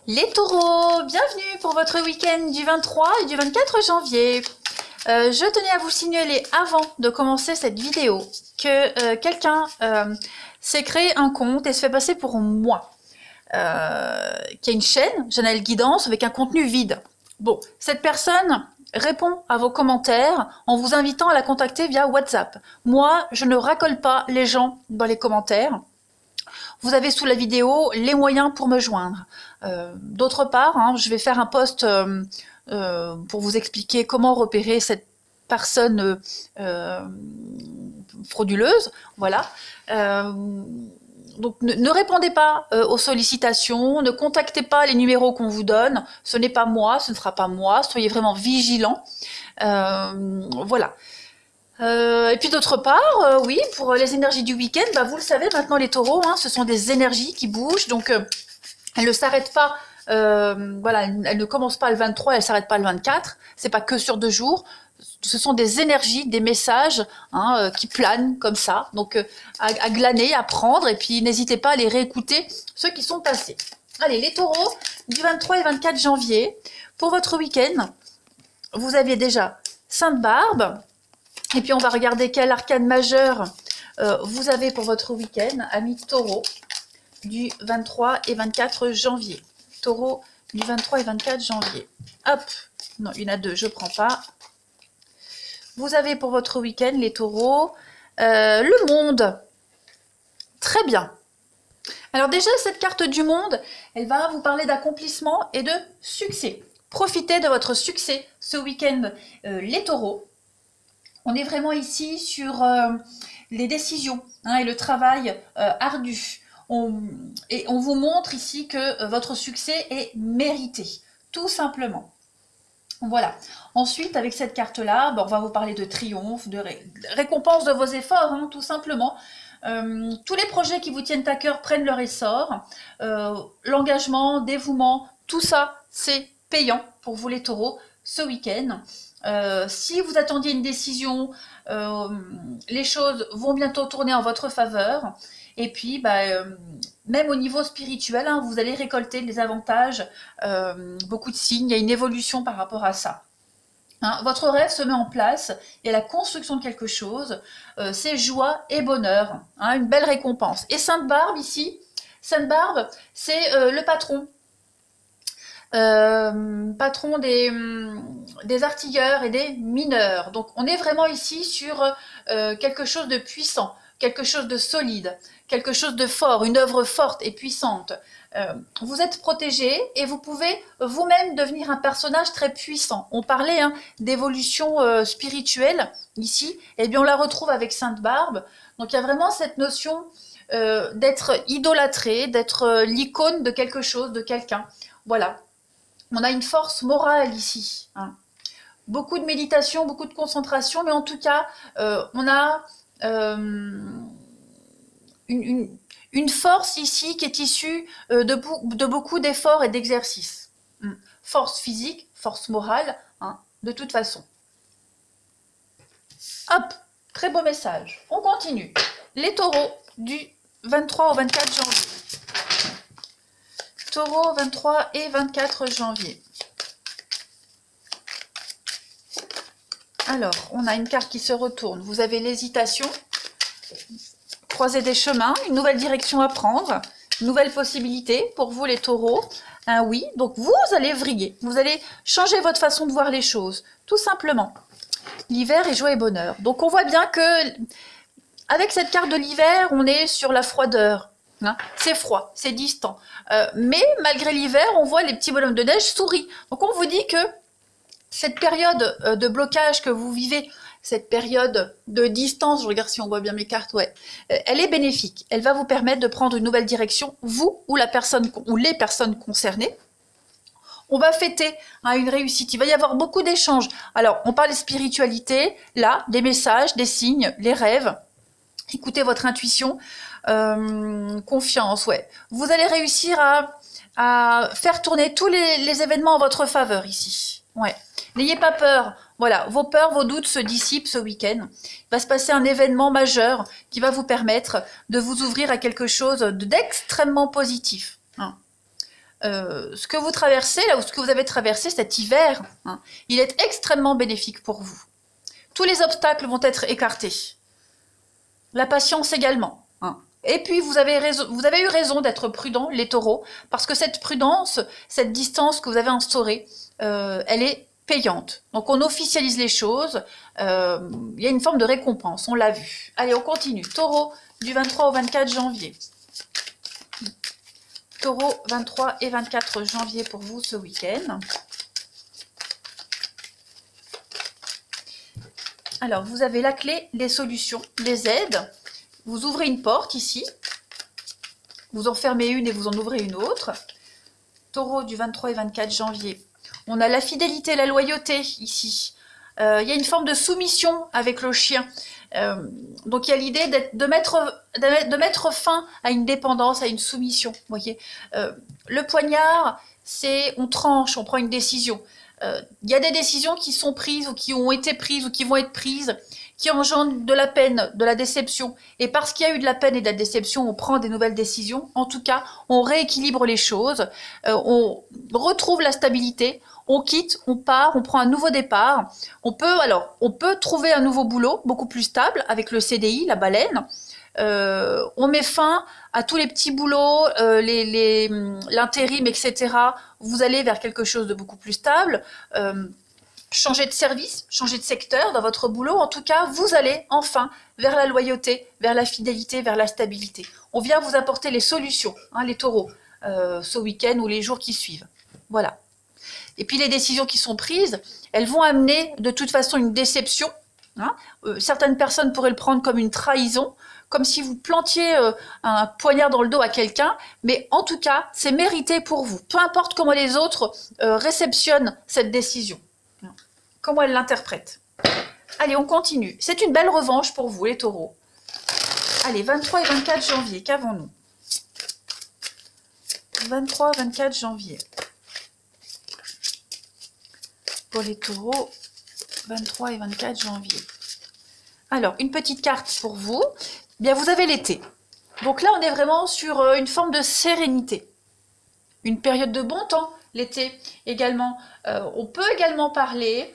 Les taureaux, bienvenue pour votre week-end du 23 et du 24 janvier. Je tenais à vous signaler avant de commencer cette vidéo que quelqu'un s'est créé un compte et se fait passer pour moi, qui a une chaîne, Janelle Guidance, avec un contenu vide. Bon, cette personne répond à vos commentaires en vous invitant à la contacter via WhatsApp. Moi, je ne racole pas les gens dans les commentaires. Vous avez sous la vidéo les moyens pour me joindre. D'autre part, je vais faire un post pour vous expliquer comment repérer cette personne frauduleuse. Voilà. Donc ne répondez pas aux sollicitations, ne contactez pas les numéros qu'on vous donne. Ce n'est pas moi, ce ne sera pas moi. Soyez vraiment vigilants. Voilà. Et puis d'autre part, oui, pour les énergies du week-end, vous le savez maintenant les taureaux, ce sont des énergies qui bougent, donc elles ne s'arrêtent pas, voilà, elles ne commencent pas le 23, elles ne s'arrêtent pas le 24, c'est pas que sur 2 jours, ce sont des énergies, des messages qui planent comme ça, donc à glaner, à prendre, et puis n'hésitez pas à les réécouter, ceux qui sont passés. Allez, les taureaux, du 23 et 24 janvier, pour votre week-end, vous aviez déjà Sainte-Barbe. Et puis on va regarder quel arcane majeur vous avez pour votre week-end, amis taureaux, du 23 et 24 janvier. Taureau du 23 et 24 janvier. Hop, non, il y en a 2, je ne prends pas. Vous avez pour votre week-end, les taureaux, le monde. Très bien. Alors déjà, cette carte du monde, elle va vous parler d'accomplissement et de succès. Profitez de votre succès ce week-end, les taureaux. On est vraiment ici sur les décisions et le travail ardu. Et on vous montre ici que votre succès est mérité, tout simplement. Voilà. Ensuite, avec cette carte-là, on va vous parler de triomphe, de récompense de vos efforts, tout simplement. Tous les projets qui vous tiennent à cœur prennent leur essor. L'engagement, dévouement, tout ça, c'est payant pour vous les taureaux ce week-end. Si vous attendiez une décision, les choses vont bientôt tourner en votre faveur. Et puis, même au niveau spirituel, vous allez récolter les avantages, beaucoup de signes, il y a une évolution par rapport à ça. Votre rêve se met en place, il y a la construction de quelque chose, c'est joie et bonheur, une belle récompense. Et Sainte-Barbe ici, Sainte-Barbe, c'est le patron. Patron des artilleurs et des mineurs. Donc on est vraiment ici sur quelque chose de puissant, quelque chose de solide, quelque chose de fort, une œuvre forte et puissante. Vous êtes protégé et vous pouvez vous-même devenir un personnage très puissant. On parlait d'évolution spirituelle ici, et bien on la retrouve avec Sainte-Barbe. Donc il y a vraiment cette notion d'être idolâtré, d'être l'icône de quelque chose, de quelqu'un. Voilà. On a une force morale ici. Beaucoup de méditation, beaucoup de concentration, mais en tout cas, on a une force ici qui est issue de beaucoup d'efforts et d'exercices. Force physique, force morale, de toute façon. Hop, très beau message. On continue. Les taureaux du 23 au 24 janvier. Taureau, 23 et 24 janvier. Alors, on a une carte qui se retourne. Vous avez l'hésitation, croiser des chemins, une nouvelle direction à prendre, une nouvelle possibilité pour vous les taureaux. Un oui, donc vous allez vriller. Vous allez changer votre façon de voir les choses, tout simplement. L'hiver est joie et bonheur. Donc on voit bien que, avec cette carte de l'hiver, on est sur la froideur. C'est froid, c'est distant. Mais malgré l'hiver, on voit les petits bonhommes de neige sourire. Donc on vous dit que cette période de blocage que vous vivez, cette période de distance, je regarde si on voit bien mes cartes, ouais, elle est bénéfique. Elle va vous permettre de prendre une nouvelle direction, vous ou la personne ou les personnes concernées. On va fêter une réussite. Il va y avoir beaucoup d'échanges. Alors, on parle de spiritualité, là, des messages, des signes, les rêves. Écoutez votre intuition. Confiance, ouais. Vous allez réussir à faire tourner tous les événements en votre faveur ici. Ouais. N'ayez pas peur. Voilà, vos peurs, vos doutes se dissipent ce week-end. Il va se passer un événement majeur qui va vous permettre de vous ouvrir à quelque chose d'extrêmement positif. ce que vous traversez, là, ou ce que vous avez traversé cet hiver, hein, il est extrêmement bénéfique pour vous. Tous les obstacles vont être écartés. La patience également. Hein. Et puis, vous avez eu raison d'être prudent, les taureaux, parce que cette prudence, cette distance que vous avez instaurée, elle est payante. Donc, on officialise les choses. Il y a une forme de récompense, on l'a vu. Allez, on continue. Taureau, du 23 au 24 janvier. Taureau, 23 et 24 janvier pour vous ce week-end. Alors, vous avez la clé, les solutions, les aides. Vous ouvrez une porte ici. Vous en fermez une et vous en ouvrez une autre. Taureau du 23 et 24 janvier. On a la fidélité, la loyauté ici. Il y a une forme de soumission avec le chien. Donc il y a l'idée de mettre fin à une dépendance, à une soumission. Vous voyez, le poignard, c'est on tranche, on prend une décision. Il y a des décisions qui sont prises ou qui ont été prises ou qui vont être prises, qui engendrent de la peine, de la déception. Et parce qu'il y a eu de la peine et de la déception, on prend des nouvelles décisions. En tout cas, on rééquilibre les choses, on retrouve la stabilité, on quitte, on part, on prend un nouveau départ. On peut trouver un nouveau boulot, beaucoup plus stable, avec le CDI, la baleine. On met fin à tous les petits boulots, l'intérim, etc. Vous allez vers quelque chose de beaucoup plus stable. Changer de service, changer de secteur dans votre boulot. En tout cas, vous allez enfin vers la loyauté, vers la fidélité, vers la stabilité. On vient vous apporter les solutions, hein, les taureaux, ce week-end ou les jours qui suivent. Voilà. Et puis les décisions qui sont prises, elles vont amener de toute façon une déception. Hein. Certaines personnes pourraient le prendre comme une trahison, comme si vous plantiez un poignard dans le dos à quelqu'un, mais en tout cas, c'est mérité pour vous. Peu importe comment les autres réceptionnent cette décision, comment elles l'interprètent. Allez, on continue. C'est une belle revanche pour vous, les taureaux. Allez, 23 et 24 janvier, qu'avons-nous? 23-24 janvier. Pour les taureaux, 23 et 24 janvier. Alors, une petite carte pour vous. Bien, vous avez l'été. Donc là, on est vraiment sur une forme de sérénité. Une période de bon temps, l'été également. On peut également parler,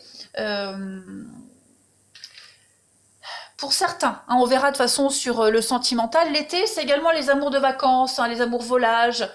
pour certains, hein, on verra de toute façon sur le sentimental, l'été, c'est également les amours de vacances, hein, les amours volages.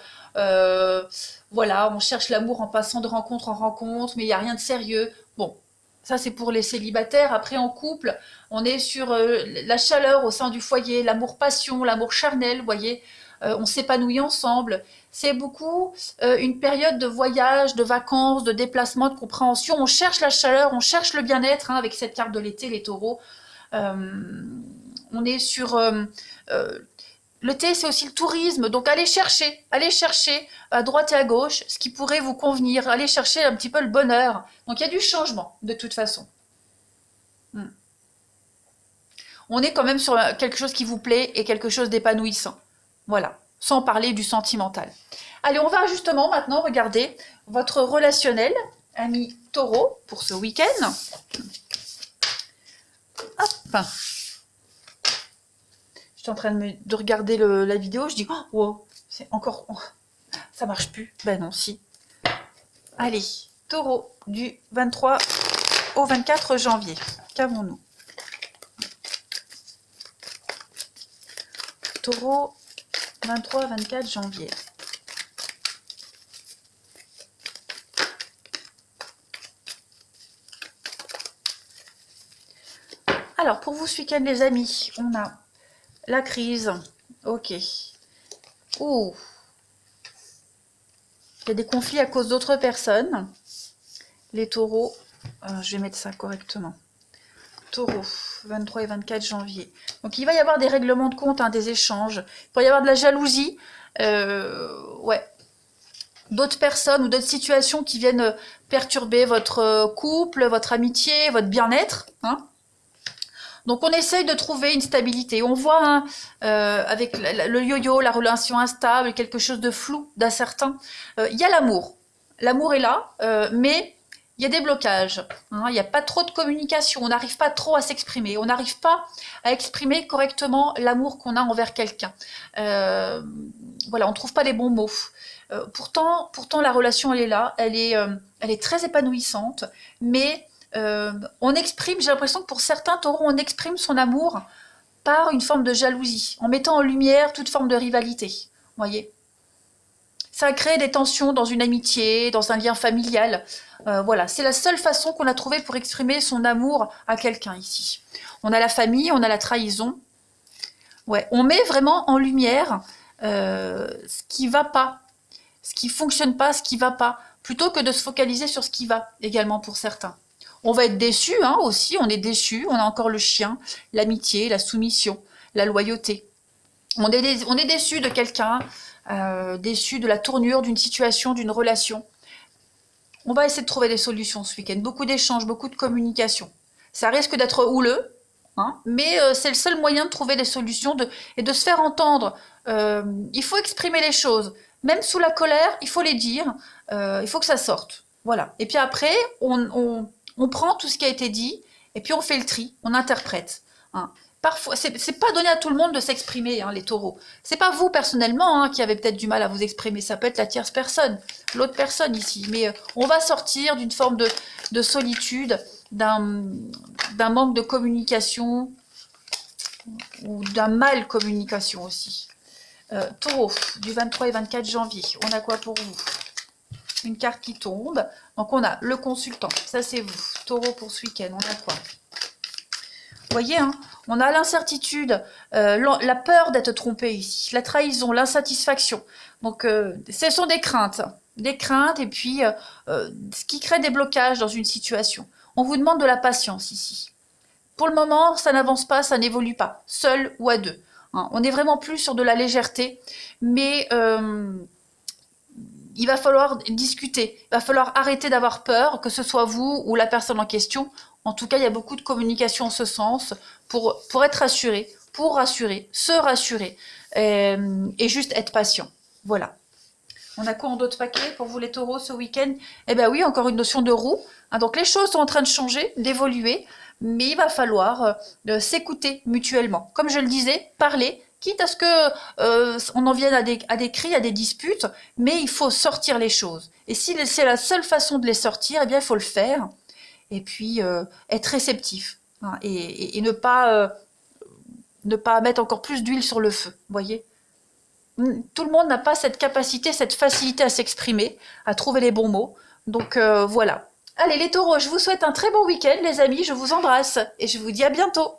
Voilà, on cherche l'amour en passant de rencontre en rencontre, mais il n'y a rien de sérieux. Bon, ça c'est pour les célibataires. Après, en couple, on est sur la chaleur au sein du foyer, l'amour-passion, l'amour charnel, vous voyez. On s'épanouit ensemble. C'est beaucoup une période de voyage, de vacances, de déplacement, de compréhension. On cherche la chaleur, on cherche le bien-être, hein, avec cette carte de l'été, les taureaux. On est sur... L'été, c'est aussi le tourisme, donc allez chercher à droite et à gauche ce qui pourrait vous convenir, allez chercher un petit peu le bonheur. Donc il y a du changement, de toute façon. On est quand même sur quelque chose qui vous plaît et quelque chose d'épanouissant. Voilà, sans parler du sentimental. Allez, on va justement maintenant regarder votre relationnel, ami taureau, pour ce week-end. Hop. En train de regarder la vidéo, je dis oh, wow, c'est encore, oh, ça marche plus. Ben non, si. Allez, taureau du 23 au 24 janvier. Qu'avons-nous? Taureau 23-24 janvier. Alors, pour vous ce week-end, les amis, on a la crise, ok. Ouh. Il y a des conflits à cause d'autres personnes. Les taureaux, je vais mettre ça correctement. Taureau, 23 et 24 janvier. Donc il va y avoir des règlements de compte, hein, des échanges. Il peut y avoir de la jalousie. Ouais. D'autres personnes ou d'autres situations qui viennent perturber votre couple, votre amitié, votre bien-être, hein. Donc on essaye de trouver une stabilité. On voit hein, avec le yo-yo, la relation instable, quelque chose de flou, d'incertain. Il y a l'amour. L'amour est là, mais il y a des blocages. Hein, il n'y a pas trop de communication. On n'arrive pas trop à s'exprimer. On n'arrive pas à exprimer correctement l'amour qu'on a envers quelqu'un. Voilà, on ne trouve pas les bons mots. Pourtant, la relation, elle est là, elle est très épanouissante, mais on exprime, j'ai l'impression que pour certains taureaux, on exprime son amour par une forme de jalousie, en mettant en lumière toute forme de rivalité. Voyez, ça crée des tensions dans une amitié, dans un lien familial. Voilà, c'est la seule façon qu'on a trouvée pour exprimer son amour à quelqu'un ici. On a la famille, on a la trahison. Ouais, on met vraiment en lumière ce qui va pas, ce qui fonctionne pas, ce qui va pas, plutôt que de se focaliser sur ce qui va, également pour certains. On va être déçu, hein, aussi, on est déçu, on a encore le chien, l'amitié, la soumission, la loyauté. On est déçu de quelqu'un, déçu de la tournure d'une situation, d'une relation. On va essayer de trouver des solutions ce week-end, beaucoup d'échanges, beaucoup de communication. Ça risque d'être houleux, hein, mais c'est le seul moyen de trouver des solutions et de se faire entendre. Il faut exprimer les choses. Même sous la colère, il faut les dire, il faut que ça sorte. Voilà. Et puis après, on prend tout ce qui a été dit, et puis on fait le tri, on interprète. Hein. Parfois, c'est pas donné à tout le monde de s'exprimer, hein, les taureaux. C'est pas vous personnellement, hein, qui avez peut-être du mal à vous exprimer. Ça peut être la tierce personne, l'autre personne ici. Mais on va sortir d'une forme de solitude, d'un manque de communication ou d'un mal communication aussi. Taureau, du 23 et 24 janvier, on a quoi pour vous? Une carte qui tombe. Donc on a le consultant, ça c'est vous. Taureau pour ce week-end, on a quoi? Vous voyez, hein, on a l'incertitude, la peur d'être trompé ici, la trahison, l'insatisfaction. Donc ce sont des craintes et puis ce qui crée des blocages dans une situation. On vous demande de la patience ici. Pour le moment, ça n'avance pas, ça n'évolue pas, seul ou à deux. Hein. On est vraiment plus sur de la légèreté, mais il va falloir discuter, il va falloir arrêter d'avoir peur, que ce soit vous ou la personne en question. En tout cas, il y a beaucoup de communication en ce sens pour être rassuré, pour rassurer, se rassurer et juste être patient. Voilà. On a quoi en d'autres paquets pour vous les taureaux ce week-end? Eh bien oui, encore une notion de roue. Hein, donc les choses sont en train de changer, d'évoluer, mais il va falloir s'écouter mutuellement. Comme je le disais, parler, quitte à ce que on en vienne à des cris, à des disputes, mais il faut sortir les choses. Et si c'est la seule façon de les sortir, eh bien il faut le faire. Et puis être réceptif, hein, et ne pas mettre encore plus d'huile sur le feu, vous voyez. Tout le monde n'a pas cette capacité, cette facilité à s'exprimer, à trouver les bons mots. Donc voilà. Allez les taureaux, je vous souhaite un très bon week-end les amis, je vous embrasse et je vous dis à bientôt.